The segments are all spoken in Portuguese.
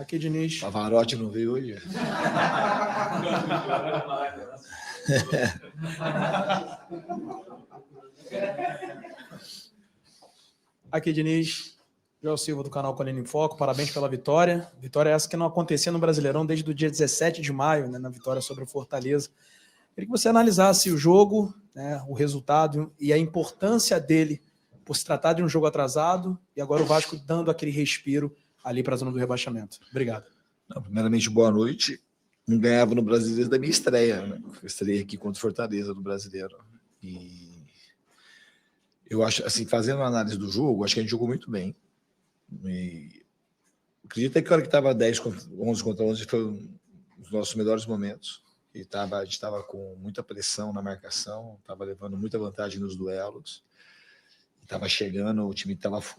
Aqui, Diniz. Pavarotti não veio hoje? Aqui, Diniz. João Silva, do canal Colina em Foco. Parabéns pela vitória. Vitória essa que não acontecia no Brasileirão desde o dia 17 de maio, né, na vitória sobre o Fortaleza. Queria que você analisasse o jogo, né, o resultado e a importância dele por se tratar de um jogo atrasado e agora o Vasco dando aquele respiro ali para a zona do rebaixamento. Obrigado. Não, primeiramente, boa noite. Não ganhava no Brasileiro da minha estreia, né? Eu estreiei aqui contra o Fortaleza no Brasileiro. E eu acho, assim, fazendo uma análise do jogo, acho que a gente jogou muito bem. E acredito que a hora que estava 11 contra 11 foi um dos nossos melhores momentos. A gente estava com muita pressão na marcação, estava levando muita vantagem nos duelos. Estava chegando, o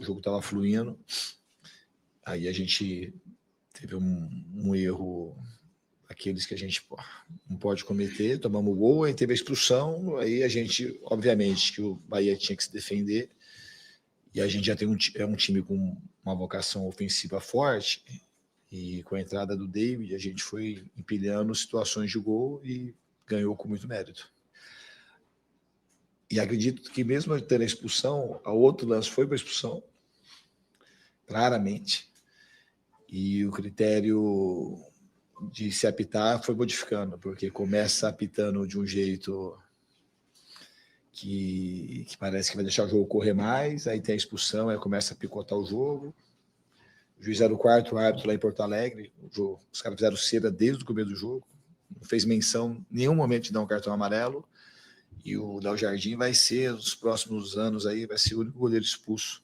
jogo estava fluindo. Aí a gente teve um erro, aqueles que a gente não pode cometer, tomamos o gol, aí teve a expulsão, aí a gente, obviamente, que o Bahia tinha que se defender, e a gente já tem um time com uma vocação ofensiva forte, e com a entrada do David, a gente foi empilhando situações de gol e ganhou com muito mérito. E acredito que mesmo tendo a expulsão, a outro lance foi para a expulsão, claramente, e o critério de se apitar foi modificando, porque começa apitando de um jeito que parece que vai deixar o jogo correr mais, aí tem a expulsão, aí começa a picotar o jogo. O juiz era o quarto árbitro lá em Porto Alegre, os caras fizeram cera desde o começo do jogo, não fez menção em nenhum momento de dar um cartão amarelo, e o Léo Jardim vai ser, nos próximos anos aí, vai ser o único goleiro expulso,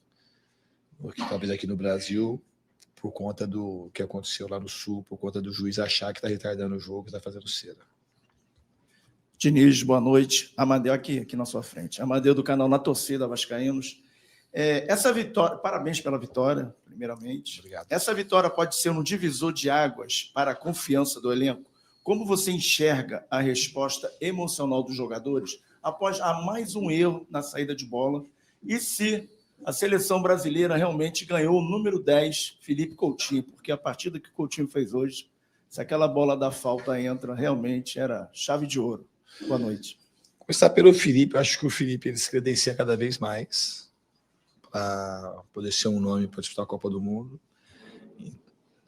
porque talvez aqui no Brasil, por conta do que aconteceu lá no Sul, por conta do juiz achar que está retardando o jogo, está fazendo cera. Diniz, boa noite. Amadeu aqui na sua frente. Amadeu do canal Na Torcida Vascaínos. Essa vitória, parabéns pela vitória, primeiramente. Obrigado. Essa vitória pode ser um divisor de águas para a confiança do elenco? Como você enxerga a resposta emocional dos jogadores após mais um erro na saída de bola? E se a seleção brasileira realmente ganhou o número 10, Felipe Coutinho? Porque a partida que o Coutinho fez hoje, se aquela bola da falta entra, realmente era chave de ouro. Boa noite. Começar pelo Felipe, eu acho que o Felipe ele se credencia cada vez mais para poder ser um nome para disputar a Copa do Mundo.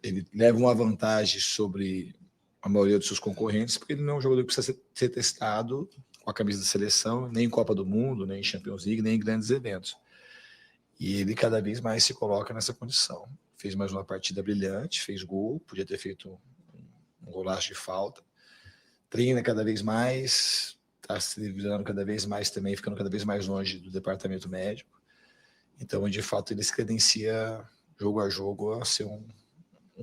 Ele leva uma vantagem sobre a maioria dos seus concorrentes, porque ele não é um jogador que precisa ser testado com a camisa da seleção, nem em Copa do Mundo, nem em Champions League, nem em grandes eventos. E ele cada vez mais se coloca nessa condição. Fez mais uma partida brilhante, fez gol, podia ter feito um golaço de falta. Treina cada vez mais, está se livrando cada vez mais também, ficando cada vez mais longe do departamento médico. Então, de fato, ele se credencia jogo a jogo a ser um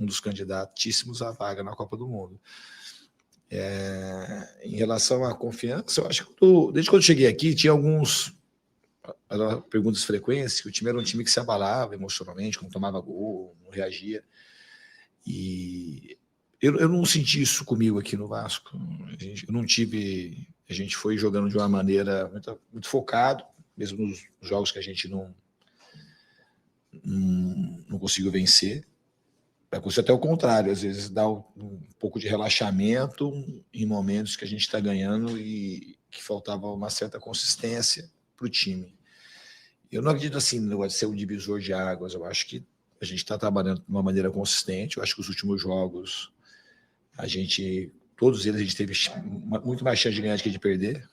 dos candidatíssimos à vaga na Copa do Mundo. Em relação à confiança, eu acho que desde quando eu cheguei aqui, tinha algumas perguntas frequentes, que o time era um time que se abalava emocionalmente, quando tomava gol, não reagia. E eu não senti isso comigo aqui no Vasco. Eu não tive... A gente foi jogando de uma maneira muito focado, mesmo nos jogos que a gente não conseguiu vencer. Aconteceu até o contrário, às vezes dá um pouco de relaxamento em momentos que a gente está ganhando e que faltava uma certa consistência para o time. Eu não acredito assim no negócio de ser um divisor de águas. Eu acho que a gente está trabalhando de uma maneira consistente. Eu acho que os últimos jogos, todos eles a gente teve muito mais chance de ganhar do que de perder.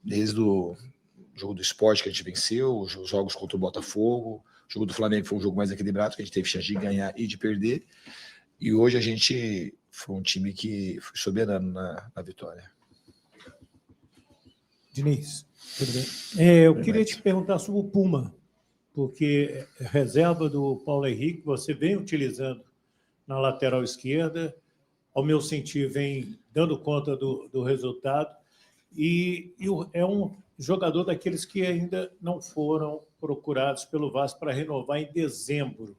Desde o jogo do Sport que a gente venceu, os jogos contra o Botafogo, o jogo do Flamengo foi um jogo mais equilibrado, que a gente teve chance de ganhar e de perder. E hoje a gente foi um time que foi soberano na vitória. Diniz, tudo bem? Eu queria te perguntar sobre o Puma, porque reserva do Paulo Henrique você vem utilizando na lateral esquerda, ao meu sentir, vem dando conta do resultado, e é um jogador daqueles que ainda não foram procurados pelo Vasco para renovar em dezembro.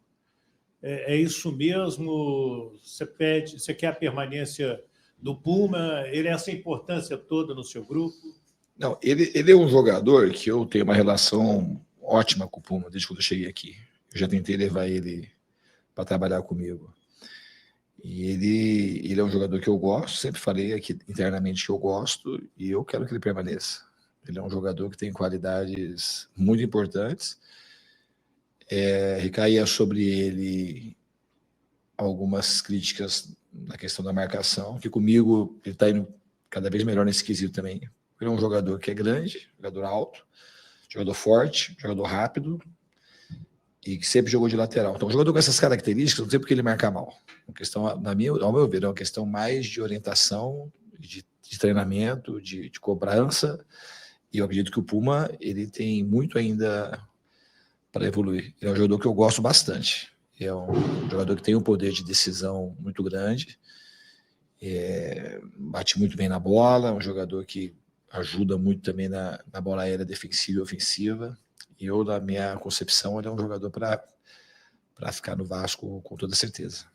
É isso mesmo? Você quer a permanência do Puma? Ele é essa importância toda no seu grupo? Não, ele é um jogador que eu tenho uma relação ótima com o Puma desde quando eu cheguei aqui. Eu já tentei levar ele para trabalhar comigo. E ele é um jogador que eu gosto, sempre falei aqui internamente que eu gosto, e eu quero que ele permaneça. Ele é um jogador que tem qualidades muito importantes. Recaía sobre ele algumas críticas na questão da marcação, que comigo ele está indo cada vez melhor nesse quesito também. Ele é um jogador que é grande, jogador alto, jogador forte, jogador rápido, e que sempre jogou de lateral. Então, um jogador com essas características, não sei porque ele marca mal. Uma questão, ao meu ver, é uma questão mais de orientação, de treinamento, de cobrança, e eu acredito que o Puma ele tem muito ainda para evoluir. Ele é um jogador que eu gosto bastante. É um jogador que tem um poder de decisão muito grande, bate muito bem na bola, é um jogador que ajuda muito também na bola aérea defensiva e ofensiva. E eu, na minha concepção, ele é um jogador para ficar no Vasco com toda certeza.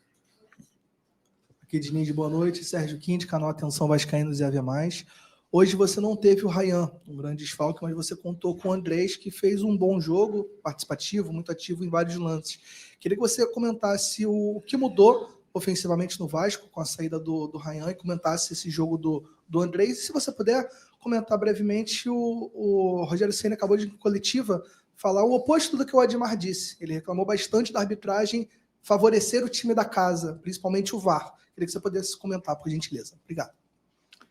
Aqui, Diniz, boa noite. Sérgio Quinte, canal Atenção Vascaínos e Ave Mais. Hoje você não teve o Ryan, um grande desfalque, mas você contou com o Andrés, que fez um bom jogo, participativo, muito ativo em vários lances. Queria que você comentasse o que mudou ofensivamente no Vasco com a saída do Ryan e comentasse esse jogo do Andrés. E se você puder comentar brevemente, o Rogério Ceni acabou de coletiva falar o oposto do que o Admar disse. Ele reclamou bastante da arbitragem favorecer o time da casa, principalmente o VAR. Queria que você pudesse comentar, por gentileza. Obrigado.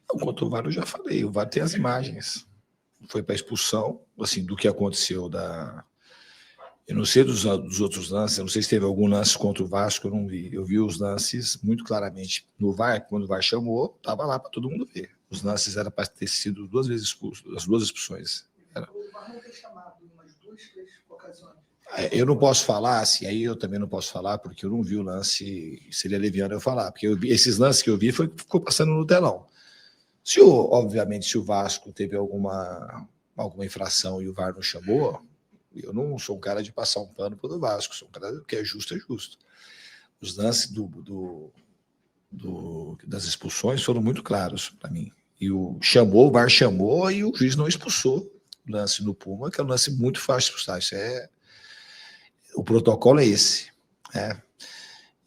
Quanto ao VAR, eu já falei. O VAR tem as imagens. Foi para expulsão, assim, do que aconteceu Eu não sei dos outros lances, eu não sei se teve algum lance contra o Vasco, eu não vi. Eu vi os lances muito claramente no VAR, quando o VAR chamou, estava lá para todo mundo ver. Os lances eram para ter sido 2 vezes expulsos, as 2 expulsões. O VAR não tem chamado em umas 2, 3 ocasiões. Eu não posso falar, assim, aí eu também não posso falar, porque eu não vi o lance, seria leviano eu falar, porque esses lances que eu vi ficou passando no telão. Obviamente, se o Vasco teve alguma infração e o VAR não chamou, eu não sou um cara de passar um pano pelo Vasco, sou um cara que é justo. Os lances das expulsões foram muito claros para mim. E o VAR chamou e o juiz não expulsou o lance no Puma, que é um lance muito fácil de expulsar. O protocolo é esse.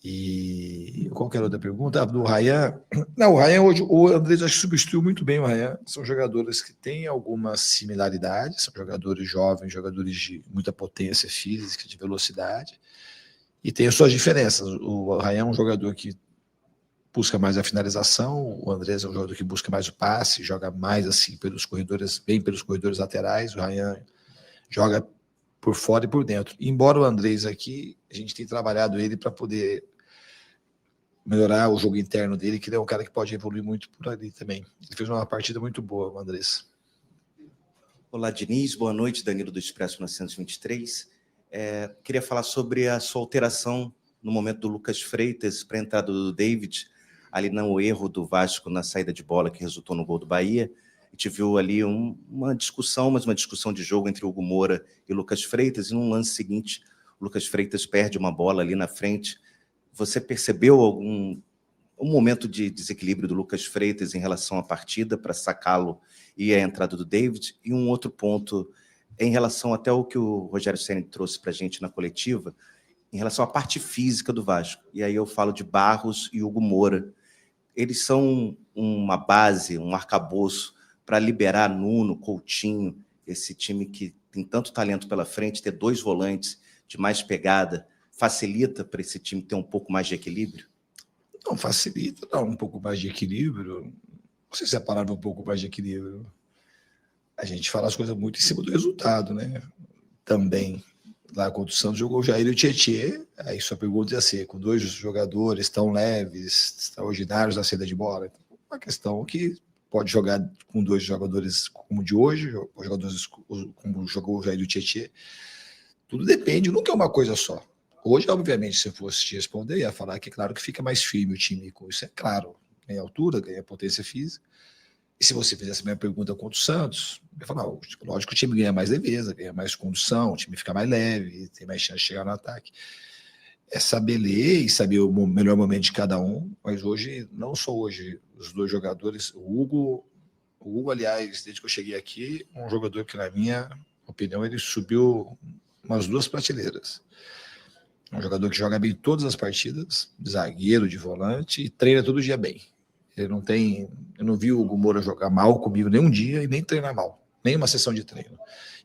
E qual que era a outra pergunta? Do Ryan. Não, o Ryan hoje, o Andrés acho que substituiu muito bem o Ryan. São jogadores que têm algumas similaridades, são jogadores jovens, jogadores de muita potência física, de velocidade, e tem as suas diferenças. O Ryan é um jogador que busca mais a finalização, o Andrés é um jogador que busca mais o passe, joga mais assim pelos corredores laterais, o Ryan joga por fora e por dentro. Embora o Andrés aqui, a gente tem trabalhado ele para poder melhorar o jogo interno dele, que ele é um cara que pode evoluir muito por ali também. Ele fez uma partida muito boa, o Andrés. Olá, Diniz. Boa noite, Danilo do Expresso 923. Queria falar sobre a sua alteração no momento do Lucas Freitas para a entrada do David, ali no erro do Vasco na saída de bola que resultou no gol do Bahia. A gente viu ali uma discussão, mas uma discussão de jogo entre o Hugo Moura e o Lucas Freitas, e no lance seguinte, o Lucas Freitas perde uma bola ali na frente. Você percebeu um momento de desequilíbrio do Lucas Freitas em relação à partida para sacá-lo e a entrada do David? E um outro ponto em relação até o que o Rogério Ceni trouxe para a gente na coletiva, em relação à parte física do Vasco. E aí eu falo de Barros e Hugo Moura. Eles são uma base, um arcabouço para liberar Nuno, Coutinho, esse time que tem tanto talento pela frente, ter 2 volantes de mais pegada, facilita para esse time ter um pouco mais de equilíbrio? Não, facilita, dá um pouco mais de equilíbrio. Não sei se é a palavra um pouco mais de equilíbrio. A gente fala as coisas muito em cima do resultado, né? Também. Lá contra o Santos jogou o Jair e o Tietê, aí sua pergunta ia ser, com 2 jogadores tão leves, extraordinários na saída de bola. Uma questão que pode jogar com 2 jogadores como o de hoje, jogadores como jogou o Jair e o Tietê. Tudo depende, nunca é uma coisa só. Hoje, obviamente, se eu fosse te responder, ia falar que é claro que fica mais firme o time com isso, é claro. Ganha altura, ganha potência física. E se você fizesse a mesma pergunta contra o Santos, eu ia falar, lógico que o time ganha mais leveza, ganha mais condução, o time fica mais leve, tem mais chance de chegar no ataque. É saber ler e saber o melhor momento de cada um, mas hoje, não só hoje, os 2 jogadores, o Hugo, aliás, desde que eu cheguei aqui, um jogador que, na minha opinião, ele subiu umas 2 prateleiras. É um jogador que joga bem todas as partidas, de zagueiro, de volante, e treina todo dia bem. Eu não vi o Hugo Moura jogar mal comigo nenhum dia e nem treinar mal, nem uma sessão de treino.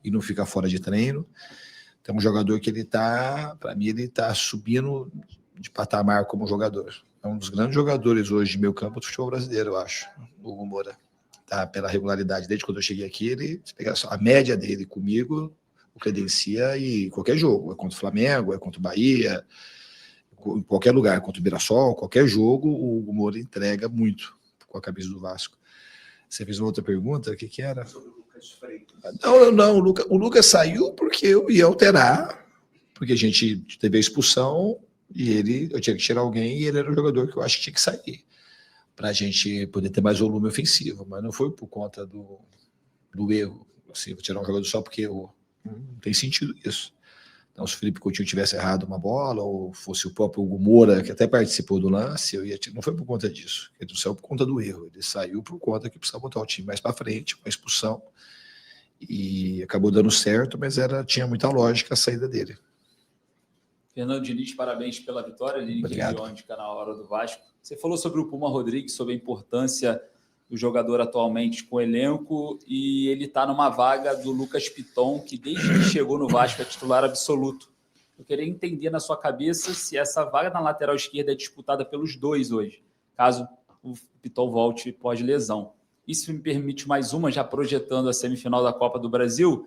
E não fica fora de treino. Então, um jogador que para mim, ele está subindo de patamar como jogador. É um dos grandes jogadores hoje de meio campo do futebol brasileiro, eu acho, o Hugo Moura. Tá, pela regularidade, desde quando eu cheguei aqui, ele pega a média dele comigo, o credencia e qualquer jogo, é contra o Flamengo, é contra o Bahia, em qualquer lugar, contra o Mirassol, qualquer jogo, o Hugo Moura entrega muito com a camisa do Vasco. Você fez uma outra pergunta, o que era? Sobre o Lucas Freitas. Não, o Lucas saiu porque eu ia alterar, porque a gente teve a expulsão e eu tinha que tirar alguém e ele era o jogador que eu acho que tinha que sair, para a gente poder ter mais volume ofensivo, mas não foi por conta do erro. Assim, vou tirar um jogador só porque eu não tem sentido isso. Então, se o Felipe Coutinho tivesse errado uma bola, ou fosse o próprio Hugo Moura, que até participou do lance, não foi por conta disso. Ele não saiu por conta do erro. Ele saiu por conta que precisava botar o time mais para frente, com a expulsão. E acabou dando certo, mas tinha muita lógica a saída dele. Fernando Diniz, parabéns pela vitória. Linique de canal Hora do Vasco. Você falou sobre o Puma Rodrigues, sobre a importância do jogador atualmente com o elenco, e ele está numa vaga do Lucas Piton, que desde que chegou no Vasco é titular absoluto. Eu queria entender na sua cabeça se essa vaga na lateral esquerda é disputada pelos dois hoje, caso o Piton volte pós-lesão. E se me permite mais uma, já projetando a semifinal da Copa do Brasil,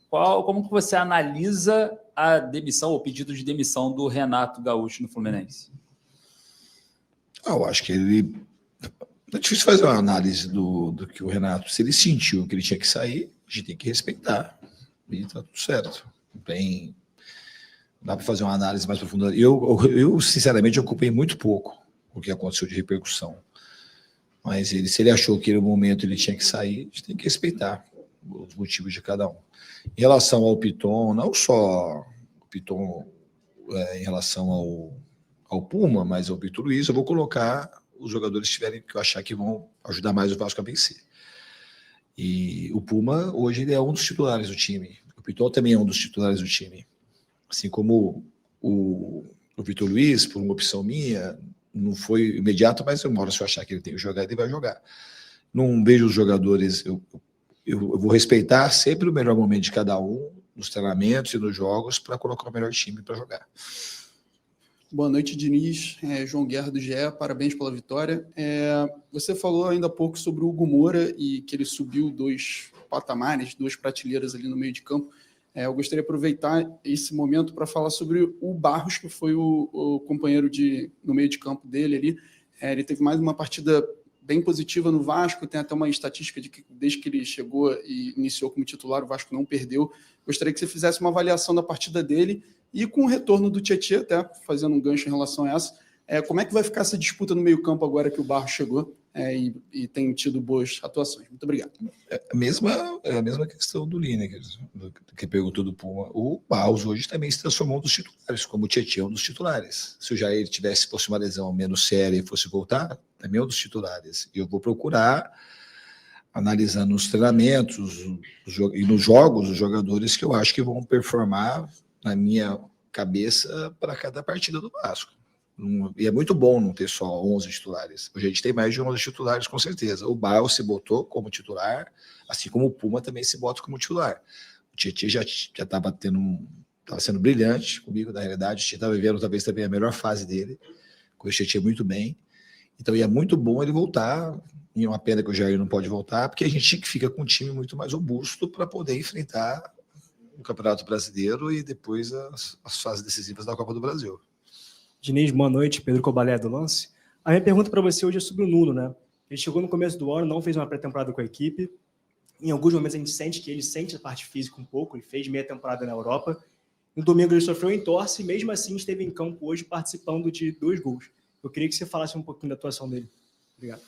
como que você analisa a demissão, ou pedido de demissão do Renato Gaúcho no Fluminense? Eu acho que ele... É difícil fazer uma análise do que o Renato, se ele sentiu que ele tinha que sair, a gente tem que respeitar. E tá tudo certo. Bem, dá para fazer uma análise mais profunda. Eu, sinceramente, ocupei muito pouco o que aconteceu de repercussão. Mas se ele achou que era o momento ele tinha que sair, a gente tem que respeitar os motivos de cada um. Em relação ao Piton, não só o Piton em relação ao Puma, mas ao Vitor Luiz, eu vou colocar os jogadores que eu achar que vão ajudar mais o Vasco a vencer. E o Puma, hoje, ele é um dos titulares do time. O Piton também é um dos titulares do time. Assim como o Vitor Luiz, por uma opção minha, não foi imediato, mas uma hora, se eu achar que ele tem que jogar, ele vai jogar. Não vejo os jogadores... Eu vou respeitar sempre o melhor momento de cada um, nos treinamentos e nos jogos, para colocar o melhor time para jogar. Boa noite, Diniz. João Guerra do GE, parabéns pela vitória. Você falou ainda há pouco sobre o Hugo Moura e que ele subiu 2 patamares, 2 prateleiras ali no meio de campo. Eu gostaria de aproveitar esse momento para falar sobre o Barros, que foi o companheiro no meio de campo dele ali. Ele teve mais uma partida bem positiva no Vasco, tem até uma estatística de que desde que ele chegou e iniciou como titular, o Vasco não perdeu. Gostaria que você fizesse uma avaliação da partida dele e com o retorno do Tietê, até fazendo um gancho em relação a essa, como é que vai ficar essa disputa no meio-campo agora que o Barros chegou e tem tido boas atuações? Muito obrigado. É a mesma questão do Lineker, que perguntou do Puma. O Barros hoje também se transformou um dos titulares, como o Tietê é um dos titulares. Se o Jair fosse uma lesão menos séria e fosse voltar, também é um dos titulares. E eu vou procurar, analisando os treinamentos e nos jogos, os jogadores que eu acho que vão performar na minha cabeça para cada partida do Vasco. E é muito bom não ter só 11 titulares. Hoje a gente tem mais de 11 titulares, com certeza. O Barros se botou como titular, assim como o Puma também se bota como titular. O Tietê já estava sendo brilhante comigo, na realidade. O Tietê estava vivendo talvez também a melhor fase dele. Conheço o Tietê muito bem. Então, é muito bom ele voltar. E é uma pena que o Jair não pode voltar, porque a gente fica com um time muito mais robusto para poder enfrentar o Campeonato Brasileiro e depois as fases decisivas da Copa do Brasil. Diniz, boa noite. Pedro Cobalé do Lance. A minha pergunta para você hoje é sobre o Nuno, né? Ele chegou no começo do ano, não fez uma pré-temporada com a equipe. Em alguns momentos a gente sente que ele sente a parte física um pouco. Ele fez meia temporada na Europa. No domingo ele sofreu entorse e mesmo assim esteve em campo hoje participando de 2 gols. Eu queria que você falasse um pouquinho da atuação dele. Obrigado.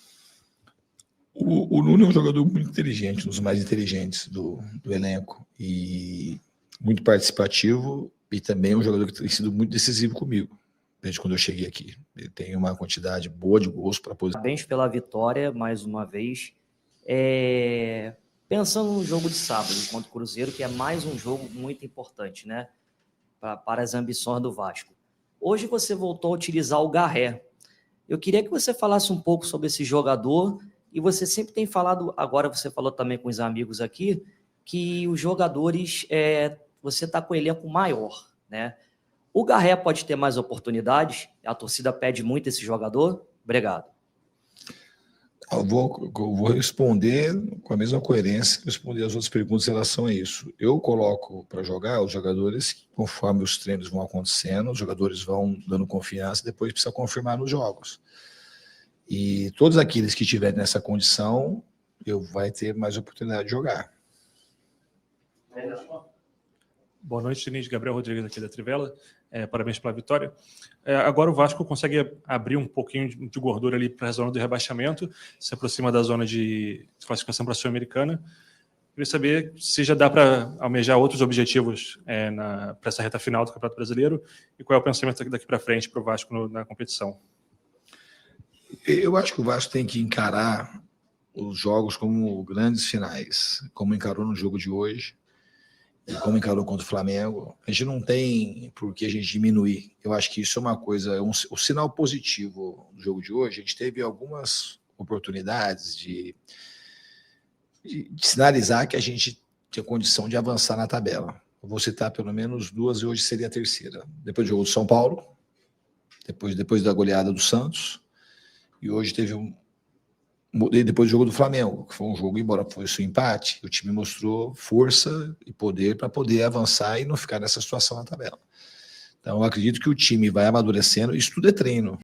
O Nuno é um jogador muito inteligente, um dos mais inteligentes do elenco, e muito participativo, e também um jogador que tem sido muito decisivo comigo, desde quando eu cheguei aqui. Ele tem uma quantidade boa de gols para posição. Parabéns pela vitória, mais uma vez. Pensando no jogo de sábado contra o Cruzeiro, que é mais um jogo muito importante, né, para as ambições do Vasco. Hoje você voltou a utilizar o Garré. Eu queria que você falasse um pouco sobre esse jogador, e você sempre tem falado, agora você falou também com os amigos aqui, que os jogadores, você está com o elenco maior, né? O Garré pode ter mais oportunidades? A torcida pede muito esse jogador? Obrigado. Eu vou responder com a mesma coerência que responder as outras perguntas em relação a isso. Eu coloco para jogar os jogadores conforme os treinos vão acontecendo, os jogadores vão dando confiança, depois precisa confirmar nos jogos. E todos aqueles que estiverem nessa condição, eu vai ter mais oportunidade de jogar. Boa noite, Diniz. Gabriel Rodrigues aqui da Trivela. Parabéns pela vitória. Agora o Vasco consegue abrir um pouquinho de gordura ali para a zona do rebaixamento, se aproxima da zona de classificação para a Sul-Americana. Queria saber se já dá para almejar outros objetivos para essa reta final do Campeonato Brasileiro e qual é o pensamento daqui para frente para o Vasco na competição. Eu acho que o Vasco tem que encarar os jogos como grandes finais, como encarou no jogo de hoje, e como encarou contra o Flamengo. A gente não tem por que a gente diminuir. Eu acho que isso é uma coisa, o sinal positivo do jogo de hoje. A gente teve algumas oportunidades de sinalizar que a gente tinha condição de avançar na tabela. Eu vou citar pelo menos duas, e hoje seria a terceira. Depois do jogo do São Paulo, depois da goleada do Santos, e hoje teve depois do jogo do Flamengo, que foi um jogo, embora fosse um empate, o time mostrou força e poder para poder avançar e não ficar nessa situação na tabela. Então, eu acredito que o time vai amadurecendo, isso tudo é treino.